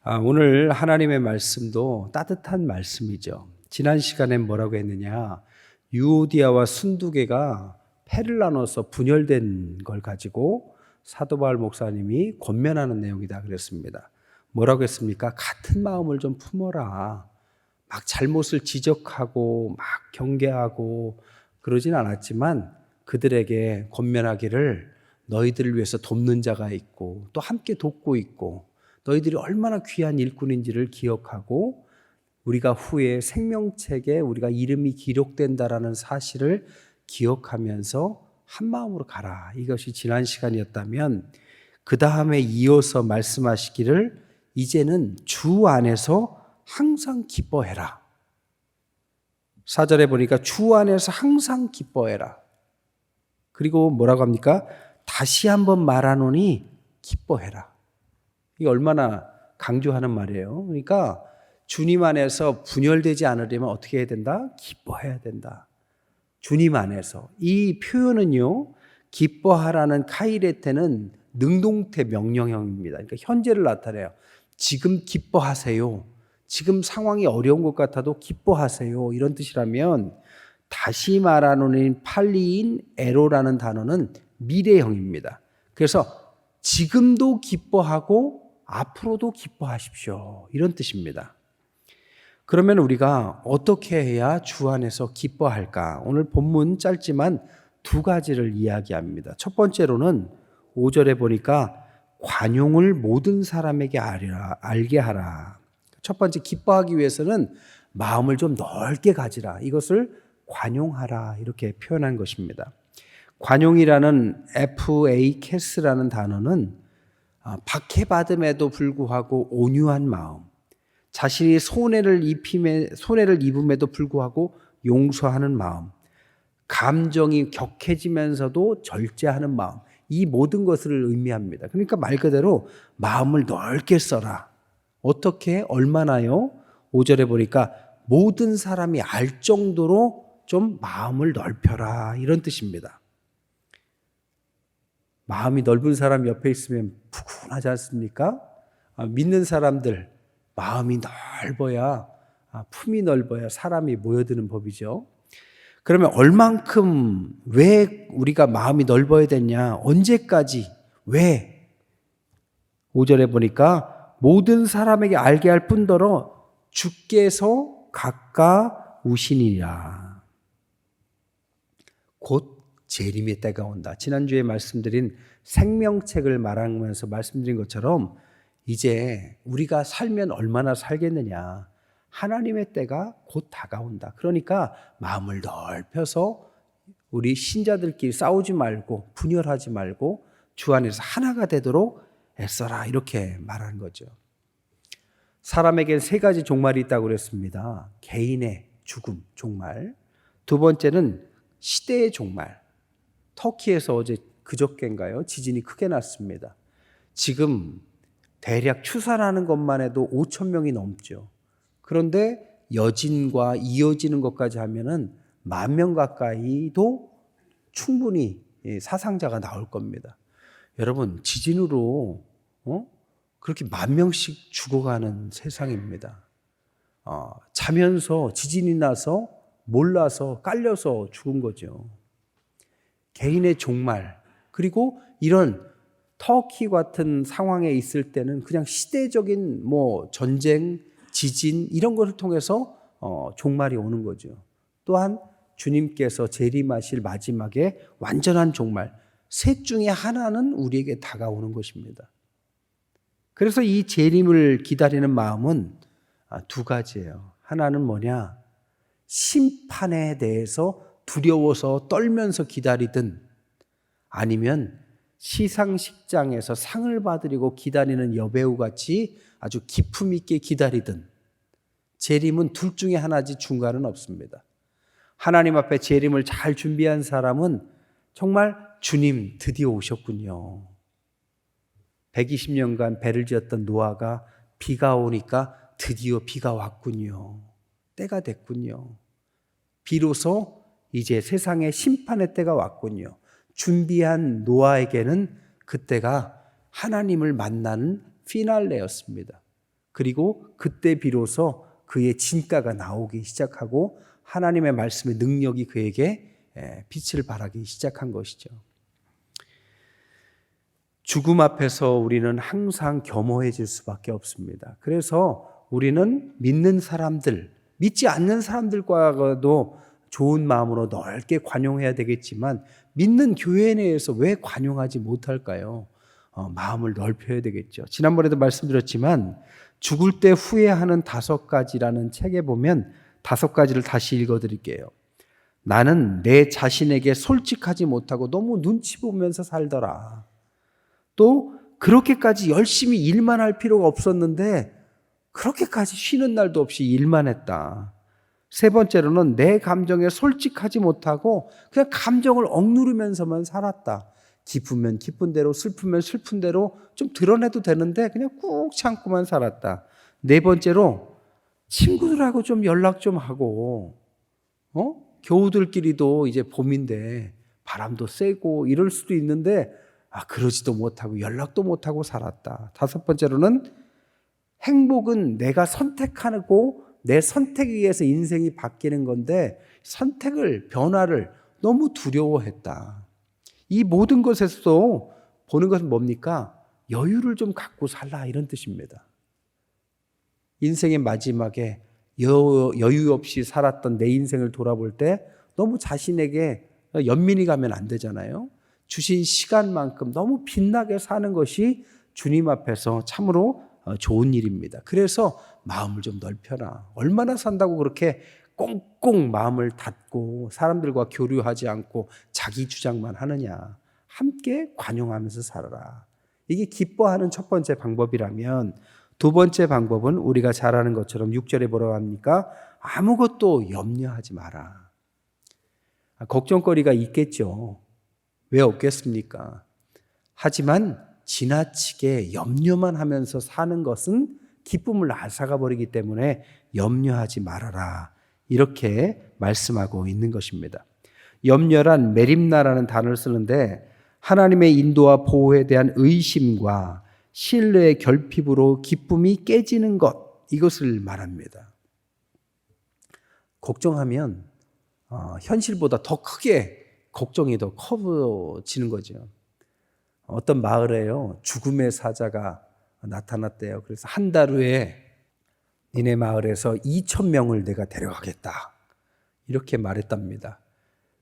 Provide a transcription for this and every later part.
오늘 하나님의 말씀도 따뜻한 말씀이죠. 지난 시간에 뭐라고 했느냐? 유오디아와 순두개가 패를 나눠서 분열된 걸 가지고 사도 바울 목사님이 권면하는 내용이다 그랬습니다. 뭐라고 했습니까? 같은 마음을 좀 품어라. 막 잘못을 지적하고 막 경계하고 그러진 않았지만 그들에게 권면하기를 너희들을 위해서 돕는 자가 있고 또 함께 돕고 있고 너희들이 얼마나 귀한 일꾼인지를 기억하고 우리가 후에 생명책에 우리가 이름이 기록된다라는 사실을 기억하면서 한 마음으로 가라. 이것이 지난 시간이었다면 그 다음에 이어서 말씀하시기를 이제는 주 안에서 항상 기뻐해라. 4절에 보니까 주 안에서 항상 기뻐해라. 그리고 뭐라고 합니까? 다시 한번 말하노니 기뻐해라. 이게 얼마나 강조하는 말이에요. 그러니까 주님 안에서 분열되지 않으려면 어떻게 해야 된다? 기뻐해야 된다. 주님 안에서. 이 표현은요, 기뻐하라는 카이레테는 능동태 명령형입니다. 그러니까 현재를 나타내요. 지금 기뻐하세요. 지금 상황이 어려운 것 같아도 기뻐하세요. 이런 뜻이라면 다시 말하노니 팔리인 에로라는 단어는 미래형입니다. 그래서 지금도 기뻐하고 앞으로도 기뻐하십시오. 이런 뜻입니다. 그러면 우리가 어떻게 해야 주 안에서 기뻐할까? 오늘 본문 짧지만 두 가지를 이야기합니다. 첫 번째로는 5절에 보니까 관용을 모든 사람에게 알게 하라. 첫 번째 기뻐하기 위해서는 마음을 좀 넓게 가지라. 이것을 관용하라. 이렇게 표현한 것입니다. 관용이라는 FAKS라는 단어는 박해받음에도 불구하고 온유한 마음, 자신이 손해를 입음에도 불구하고 용서하는 마음, 감정이 격해지면서도 절제하는 마음, 이 모든 것을 의미합니다. 그러니까 말 그대로 마음을 넓게 써라. 어떻게? 얼마나요? 5절에 보니까 모든 사람이 알 정도로 좀 마음을 넓혀라. 이런 뜻입니다. 마음이 넓은 사람 옆에 있으면 푸근하지 않습니까? 믿는 사람들 마음이 넓어야 품이 넓어야 사람이 모여드는 법이죠. 그러면 얼만큼 왜 우리가 마음이 넓어야 되냐? 언제까지? 왜? 5절에 보니까 모든 사람에게 알게 할 뿐더러 주께서 가까우시니라. 곧 재림의 때가 온다. 지난주에 말씀드린 생명책을 말하면서 말씀드린 것처럼 이제 우리가 살면 얼마나 살겠느냐. 하나님의 때가 곧 다가온다. 그러니까 마음을 넓혀서 우리 신자들끼리 싸우지 말고 분열하지 말고 주 안에서 하나가 되도록 애써라. 이렇게 말하는 거죠. 사람에겐 세 가지 종말이 있다고 그랬습니다. 개인의 죽음, 종말. 두 번째는 시대의 종말. 터키에서 어제 그저께인가요? 지진이 크게 났습니다. 지금 대략 추산하는 것만 해도 5천 명이 넘죠. 그런데 여진과 이어지는 것까지 하면은 10,000명 가까이도 충분히 사상자가 나올 겁니다. 여러분, 지진으로 그렇게 10,000명씩 죽어가는 세상입니다. 자면서 지진이 나서 몰라서 깔려서 죽은 거죠. 개인의 종말, 그리고 이런 터키 같은 상황에 있을 때는 그냥 시대적인 전쟁, 지진 이런 것을 통해서 종말이 오는 거죠. 또한 주님께서 재림하실 마지막에 완전한 종말, 셋 중에 하나는 우리에게 다가오는 것입니다. 그래서 이 재림을 기다리는 마음은 두 가지예요. 하나는 뭐냐? 심판에 대해서 두려워서 떨면서 기다리든 아니면 시상식장에서 상을 받으려고 기다리는 여배우같이 아주 기품 있게 기다리든 재림은 둘 중에 하나지 중간은 없습니다. 하나님 앞에 재림을 잘 준비한 사람은 정말 주님 드디어 오셨군요. 120년간 배를 지었던 노아가 비가 오니까 드디어 비가 왔군요. 때가 됐군요. 비로소 이제 세상의 심판의 때가 왔군요. 준비한 노아에게는 그때가 하나님을 만나는 피날레였습니다. 그리고 그때 비로소 그의 진가가 나오기 시작하고 하나님의 말씀의 능력이 그에게 빛을 발하기 시작한 것이죠. 죽음 앞에서 우리는 항상 겸허해질 수밖에 없습니다. 그래서 우리는 믿는 사람들, 믿지 않는 사람들과도 좋은 마음으로 넓게 관용해야 되겠지만 믿는 교회 내에서 왜 관용하지 못할까요? 마음을 넓혀야 되겠죠. 지난번에도 말씀드렸지만 죽을 때 후회하는 5가지라는 책에 보면 5가지를 다시 읽어드릴게요. 나는 내 자신에게 솔직하지 못하고 너무 눈치 보면서 살더라. 또 그렇게까지 열심히 일만 할 필요가 없었는데 그렇게까지 쉬는 날도 없이 일만 했다. 3번째로는 내 감정에 솔직하지 못하고 그냥 감정을 억누르면서만 살았다. 기쁘면 기쁜 대로, 슬프면 슬픈 대로 좀 드러내도 되는데 그냥 꾹 참고만 살았다. 4번째로 친구들하고 좀 연락 좀 하고, 겨우들끼리도 이제 봄인데 바람도 세고 이럴 수도 있는데 그러지도 못하고 연락도 못하고 살았다. 5번째로는 행복은 내가 선택하고 내 선택에 의해서 인생이 바뀌는 건데 선택을, 변화를 너무 두려워했다. 이 모든 것에서도 보는 것은 뭡니까? 여유를 좀 갖고 살라 이런 뜻입니다. 인생의 마지막에 여유 없이 살았던 내 인생을 돌아볼 때 너무 자신에게 연민이 가면 안 되잖아요. 주신 시간만큼 너무 빛나게 사는 것이 주님 앞에서 참으로 좋은 일입니다. 그래서 마음을 좀 넓혀라. 얼마나 산다고 그렇게 꽁꽁 마음을 닫고 사람들과 교류하지 않고 자기 주장만 하느냐. 함께 관용하면서 살아라. 이게 기뻐하는 첫 번째 방법이라면, 2번째 방법은 우리가 잘 아는 것처럼 6절에 뭐라고 합니까? 아무것도 염려하지 마라. 걱정거리가 있겠죠. 왜 없겠습니까? 하지만 지나치게 염려만 하면서 사는 것은 기쁨을 앗아가 버리기 때문에 염려하지 말아라. 이렇게 말씀하고 있는 것입니다. 염려란 메림나라는 단어를 쓰는데 하나님의 인도와 보호에 대한 의심과 신뢰의 결핍으로 기쁨이 깨지는 것, 이것을 말합니다. 걱정하면 현실보다 더 크게 걱정이 더 커지는 거죠. 어떤 마을에요, 죽음의 사자가 나타났대요. 그래서 한 달 후에 니네 마을에서 2,000명을 내가 데려가겠다. 이렇게 말했답니다.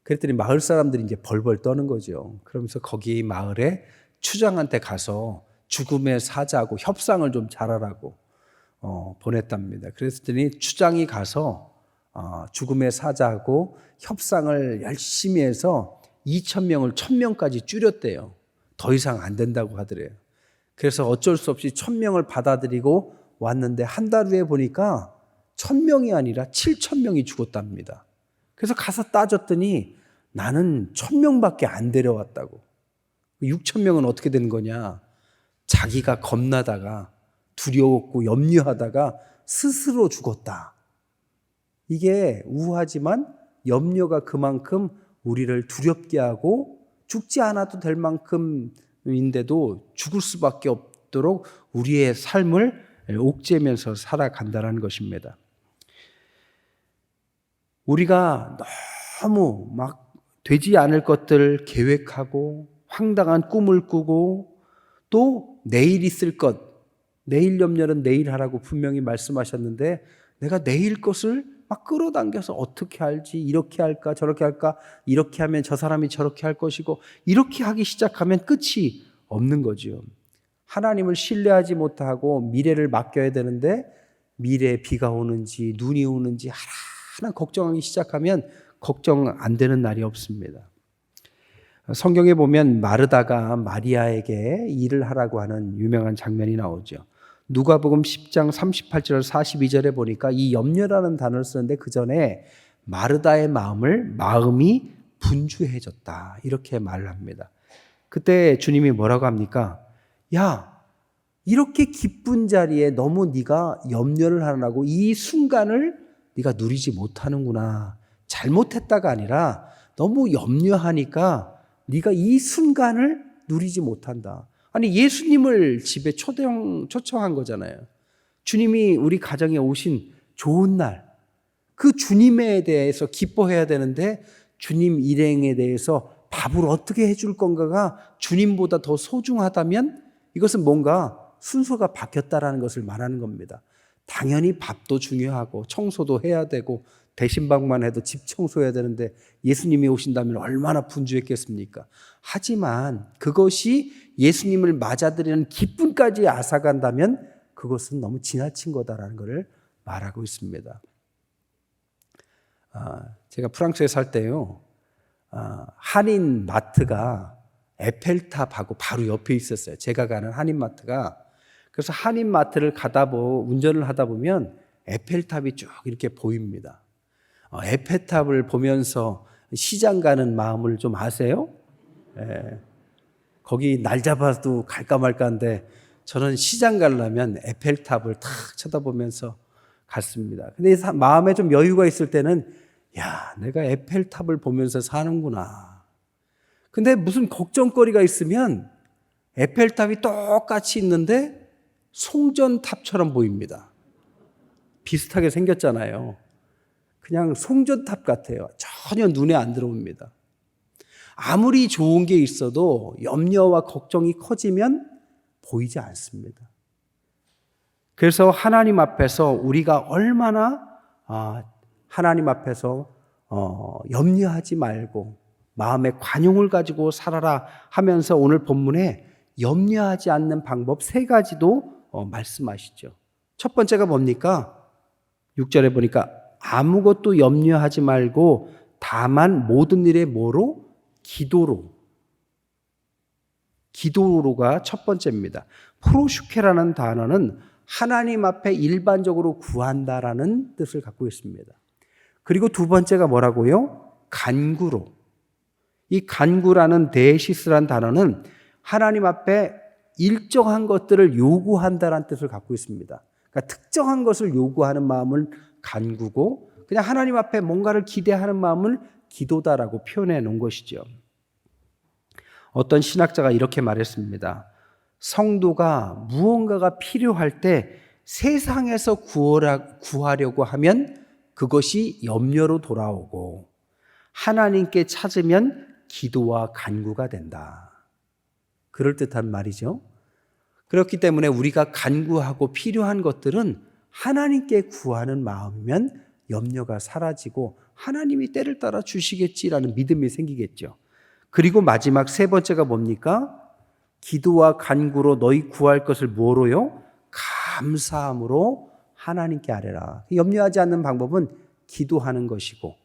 그랬더니 마을 사람들이 이제 벌벌 떠는 거죠. 그러면서 거기 마을에 추장한테 가서 죽음의 사자하고 협상을 좀 잘하라고 보냈답니다. 그랬더니 추장이 가서 죽음의 사자하고 협상을 열심히 해서 2,000명을 1,000명까지 줄였대요. 더 이상 안 된다고 하더래요. 그래서 어쩔 수 없이 1,000명을 받아들이고 왔는데 한 달 후에 보니까 1,000명이 아니라 7,000명이 죽었답니다. 그래서 가서 따졌더니 나는 1,000명밖에 안 데려왔다고. 6,000명은 어떻게 된 거냐? 자기가 겁나다가 두려웠고 염려하다가 스스로 죽었다. 이게 우하지만 염려가 그만큼 우리를 두렵게 하고 죽지 않아도 될 만큼인데도 죽을 수밖에 없도록 우리의 삶을 옥죄면서 살아간다는 것입니다. 우리가 너무 막 되지 않을 것들을 계획하고 황당한 꿈을 꾸고 또 내일 있을 것, 내일 염려는 내일 하라고 분명히 말씀하셨는데 내가 내일 것을 막 끌어당겨서 어떻게 할지, 이렇게 할까 저렇게 할까, 이렇게 하면 저 사람이 저렇게 할 것이고 이렇게 하기 시작하면 끝이 없는 거죠. 하나님을 신뢰하지 못하고 미래를 맡겨야 되는데 미래에 비가 오는지 눈이 오는지 하나 걱정하기 시작하면 걱정 안 되는 날이 없습니다. 성경에 보면 마르다가 마리아에게 일을 하라고 하는 유명한 장면이 나오죠. 누가복음 10장 38절 42절에 보니까 이 염려라는 단어를 쓰는데 그 전에 마르다의 마음이 분주해졌다 이렇게 말을 합니다. 그때 주님이 뭐라고 합니까? 야, 이렇게 기쁜 자리에 너무 네가 염려를 하느라고 이 순간을 네가 누리지 못하는구나. 잘못했다가 아니라 너무 염려하니까 네가 이 순간을 누리지 못한다. 아니 예수님을 집에 초청한 거잖아요. 주님이 우리 가정에 오신 좋은 날, 그 주님에 대해서 기뻐해야 되는데 주님 일행에 대해서 밥을 어떻게 해줄 건가가 주님보다 더 소중하다면 이것은 뭔가 순서가 바뀌었다라는 것을 말하는 겁니다. 당연히 밥도 중요하고 청소도 해야 되고 대신방만 해도 집 청소해야 되는데 예수님이 오신다면 얼마나 분주했겠습니까? 하지만 그것이 예수님을 맞아들이는 기쁨까지 앗아간다면 그것은 너무 지나친 거다라는 것을 말하고 있습니다. 제가 프랑스에 살 때요, 한인 마트가 에펠탑하고 바로 옆에 있었어요. 제가 가는 한인 마트가. 그래서 한인 마트를 운전을 하다 보면 에펠탑이 쭉 이렇게 보입니다. 에펠탑을 보면서 시장 가는 마음을 좀 아세요? 예. 거기 날 잡아도 갈까 말까인데 저는 시장 가려면 에펠탑을 탁 쳐다보면서 갔습니다. 근데 마음에 좀 여유가 있을 때는 야, 내가 에펠탑을 보면서 사는구나. 근데 무슨 걱정거리가 있으면 에펠탑이 똑같이 있는데 송전탑처럼 보입니다. 비슷하게 생겼잖아요. 그냥 송전탑 같아요. 전혀 눈에 안 들어옵니다. 아무리 좋은 게 있어도 염려와 걱정이 커지면 보이지 않습니다. 그래서 하나님 앞에서 우리가 얼마나 하나님 앞에서 염려하지 말고 마음의 관용을 가지고 살아라 하면서 오늘 본문에 염려하지 않는 방법 3가지도 말씀하시죠. 첫 번째가 뭡니까? 6절에 보니까 아무것도 염려하지 말고 다만 모든 일에 뭐로? 기도로가 첫 번째입니다. 프로슈케라는 단어는 하나님 앞에 일반적으로 구한다라는 뜻을 갖고 있습니다. 그리고 두 번째가 뭐라고요? 간구로. 이 간구라는 데시스란 단어는 하나님 앞에 일정한 것들을 요구한다라는 뜻을 갖고 있습니다. 그러니까 특정한 것을 요구하는 마음을 간구고 그냥 하나님 앞에 뭔가를 기대하는 마음을 기도다라고 표현해 놓은 것이죠. 어떤 신학자가 이렇게 말했습니다. 성도가 무언가가 필요할 때 세상에서 구하려고 하면 그것이 염려로 돌아오고 하나님께 찾으면 기도와 간구가 된다. 그럴듯한 말이죠. 그렇기 때문에 우리가 간구하고 필요한 것들은 하나님께 구하는 마음이면 염려가 사라지고 하나님이 때를 따라 주시겠지라는 믿음이 생기겠죠. 그리고 마지막 3번째가 뭡니까? 기도와 간구로 너희 구할 것을 뭐로요? 감사함으로 하나님께 아뢰라. 염려하지 않는 방법은 기도하는 것이고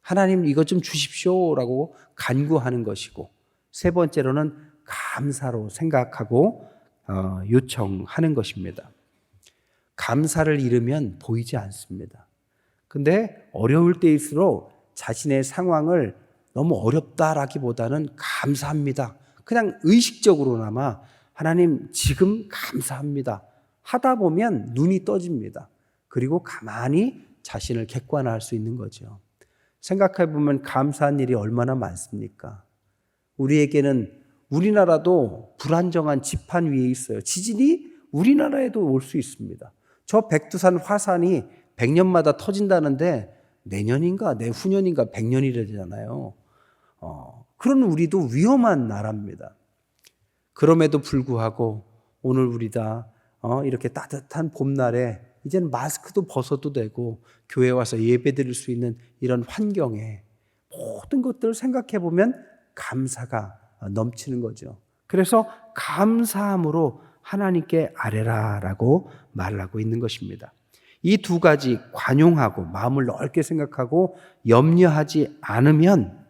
하나님 이것 좀 주십시오라고 간구하는 것이고 3번째로는 감사로 생각하고 요청하는 것입니다. 감사를 잃으면 보이지 않습니다. 근데 어려울 때일수록 자신의 상황을 너무 어렵다라기보다는 감사합니다. 그냥 의식적으로나마 하나님 지금 감사합니다. 하다 보면 눈이 떠집니다. 그리고 가만히 자신을 객관화할 수 있는 거죠. 생각해 보면 감사한 일이 얼마나 많습니까? 우리에게는 우리나라도 불안정한 지판 위에 있어요. 지진이 우리나라에도 올 수 있습니다. 저 백두산 화산이 100년마다 터진다는데 내년인가 내후년인가 100년이라잖아요. 그런 우리도 위험한 나라입니다. 그럼에도 불구하고 오늘 우리가 이렇게 따뜻한 봄날에 이제는 마스크도 벗어도 되고 교회 와서 예배 드릴 수 있는 이런 환경에 모든 것들을 생각해 보면 감사가 넘치는 거죠. 그래서 감사함으로 하나님께 아뢰라라고 말을 하고 있는 것입니다. 이 2가지 관용하고 마음을 넓게 생각하고 염려하지 않으면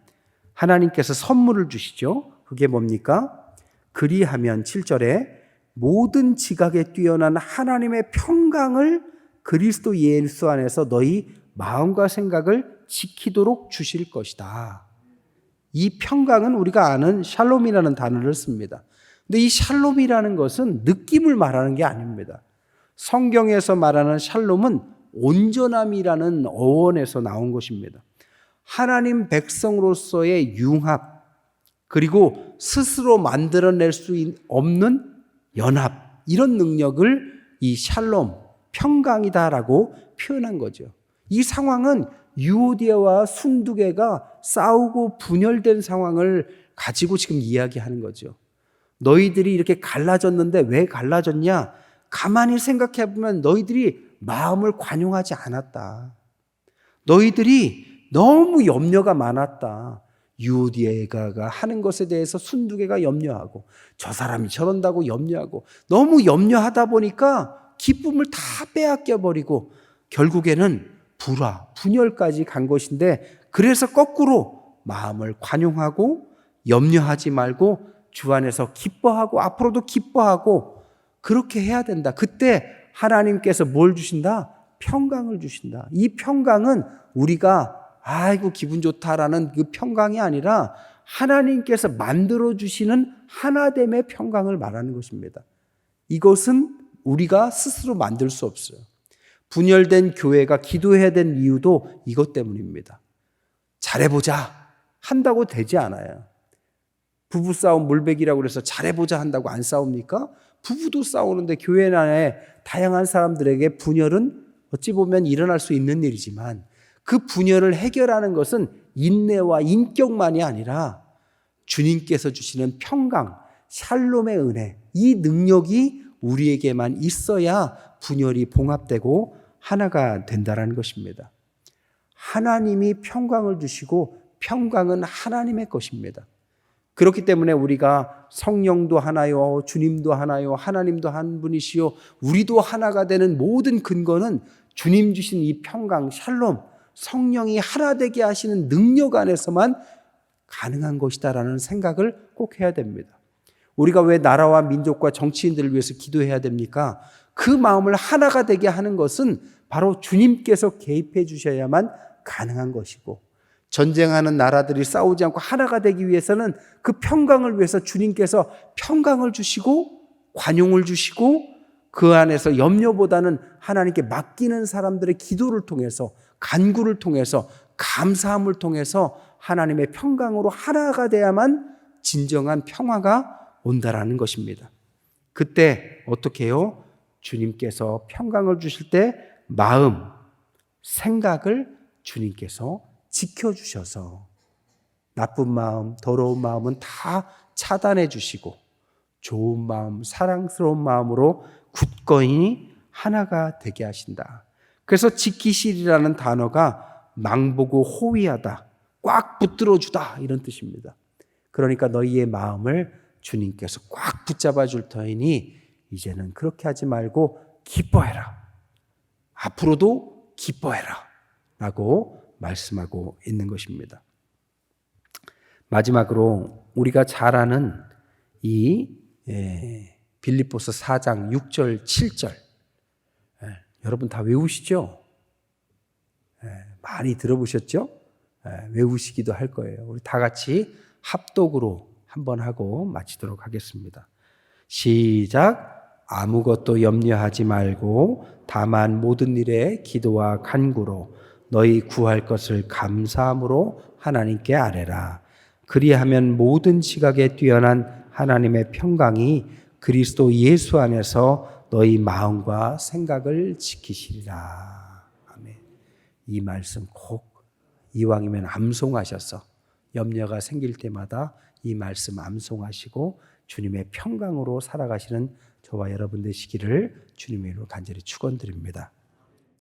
하나님께서 선물을 주시죠. 그게 뭡니까? 그리하면 7절에 모든 지각에 뛰어난 하나님의 평강을 그리스도 예수 안에서 너희 마음과 생각을 지키도록 주실 것이다. 이 평강은 우리가 아는 샬롬이라는 단어를 씁니다. 근데 이 샬롬이라는 것은 느낌을 말하는 게 아닙니다. 성경에서 말하는 샬롬은 온전함이라는 어원에서 나온 것입니다. 하나님 백성으로서의 융합, 그리고 스스로 만들어낼 수 없는 연합, 이런 능력을 이 샬롬, 평강이다라고 표현한 거죠. 이 상황은 유오디아와 순두개가 싸우고 분열된 상황을 가지고 지금 이야기하는 거죠. 너희들이 이렇게 갈라졌는데 왜 갈라졌냐? 가만히 생각해 보면 너희들이 마음을 관용하지 않았다. 너희들이 너무 염려가 많았다. 유오디아가 하는 것에 대해서 순두개가 염려하고 저 사람이 저런다고 염려하고 너무 염려하다 보니까 기쁨을 다 빼앗겨 버리고 결국에는 불화, 분열까지 간 것인데, 그래서 거꾸로 마음을 관용하고 염려하지 말고 주 안에서 기뻐하고 앞으로도 기뻐하고 그렇게 해야 된다. 그때 하나님께서 뭘 주신다? 평강을 주신다. 이 평강은 우리가 아이고 기분 좋다라는 그 평강이 아니라 하나님께서 만들어 주시는 하나됨의 평강을 말하는 것입니다. 이것은 우리가 스스로 만들 수 없어요. 분열된 교회가 기도해야 되는 이유도 이것 때문입니다. 잘해보자 한다고 되지 않아요. 부부싸움 물베기라고 해서 잘해보자 한다고 안 싸웁니까? 부부도 싸우는데 교회 안에 다양한 사람들에게 분열은 어찌 보면 일어날 수 있는 일이지만 그 분열을 해결하는 것은 인내와 인격만이 아니라 주님께서 주시는 평강, 샬롬의 은혜, 이 능력이 우리에게만 있어야 분열이 봉합되고 하나가 된다는 것입니다. 하나님이 평강을 주시고 평강은 하나님의 것입니다. 그렇기 때문에 우리가 성령도 하나요, 주님도 하나요, 하나님도 한 분이시요, 우리도 하나가 되는 모든 근거는 주님 주신 이 평강, 샬롬, 성령이 하나 되게 하시는 능력 안에서만 가능한 것이다라는 생각을 꼭 해야 됩니다. 우리가 왜 나라와 민족과 정치인들을 위해서 기도해야 됩니까? 그 마음을 하나가 되게 하는 것은 바로 주님께서 개입해 주셔야만 가능한 것이고, 전쟁하는 나라들이 싸우지 않고 하나가 되기 위해서는 그 평강을 위해서 주님께서 평강을 주시고 관용을 주시고 그 안에서 염려보다는 하나님께 맡기는 사람들의 기도를 통해서, 간구를 통해서, 감사함을 통해서 하나님의 평강으로 하나가 돼야만 진정한 평화가 온다라는 것입니다. 그때 어떻게 해요? 주님께서 평강을 주실 때 마음, 생각을 주님께서 지켜주셔서 나쁜 마음, 더러운 마음은 다 차단해 주시고 좋은 마음, 사랑스러운 마음으로 굳건히 하나가 되게 하신다. 그래서 지키시리라는 단어가 망보고 호위하다, 꽉 붙들어 주다 이런 뜻입니다. 그러니까 너희의 마음을 주님께서 꽉 붙잡아 줄 터이니 이제는 그렇게 하지 말고 기뻐해라. 앞으로도 기뻐해라 라고 말씀하고 있는 것입니다. 마지막으로 우리가 잘 아는 이 빌립보서 4장 6절 7절 여러분 다 외우시죠? 많이 들어보셨죠? 외우시기도 할 거예요. 우리 다 같이 합독으로 한번 하고 마치도록 하겠습니다. 시작. 아무것도 염려하지 말고 다만 모든 일에 기도와 간구로 너희 구할 것을 감사함으로 하나님께 아뢰라. 그리하면 모든 지각에 뛰어난 하나님의 평강이 그리스도 예수 안에서 너희 마음과 생각을 지키시리라. 아멘. 이 말씀 꼭 이왕이면 암송하셔서 염려가 생길 때마다 이 말씀 암송하시고 주님의 평강으로 살아가시는 저와 여러분 되시기를 주님의 이름으로 간절히 축원드립니다.